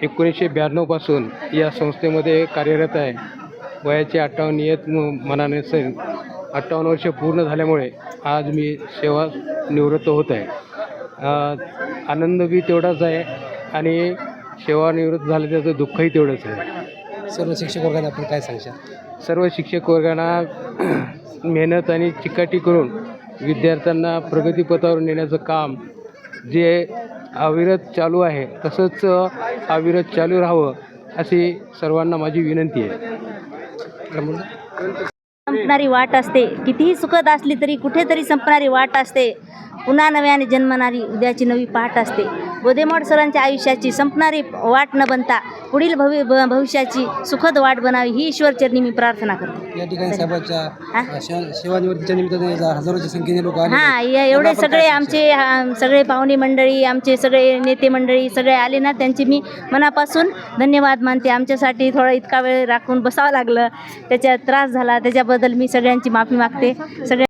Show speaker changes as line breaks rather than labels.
1992 पासून या संस्थेमध्ये कार्यरत आहे. वयाची 58 नियत मनाने 58 वर्ष पूर्ण झाल्यामुळे आज मी सेवा निवृत्त होत आहे. आनंद बी तेवढाच आहे आणि सेवानिवृत्त झालं त्याचं दुःखही तेवढंच आहे.
सर्व शिक्षक वर्गाने आपण काय सांगशाल?
सर्व शिक्षक वर्गांना मेहनत आणि चिकाटी करून विद्यार्थ्यांना प्रगतीपथावर नेण्याचं काम जे अविरत चालू आहे तसंच अविरत चालू राहावं अशी सर्वांना माझी विनंती आहे.
संपणारी वाट असते, कितीही सुखद असली तरी कुठेतरी संपणारी वाट असते. पुन्हा नव्याने जन्मणारी उद्याची नवी पहाट असते. गोदेमोड सरांच्या आयुष्याची संपणारी वाट न बनता पुढील भविष्याची सुखद वाट बनावी ही ईश्वरचरणी मी प्रार्थना करते.
या ठिकाणी साहेबांच्या सेवानिवृत्तीच्या निमित्ताने हजारोच्या संख्येने लोक आले.
एवढे सगळे आमचे सगळे पाहुणे मंडळी, आमचे सगळे नेते मंडळी सगळे आले ना, त्यांचे मी मनापासून धन्यवाद मानते. आमच्यासाठी थोडा इतका वेळ राखून बसावं लागलं, त्याचा त्रास झाला, त्याच्याबद्दल मी सगळ्यांची माफी मागते.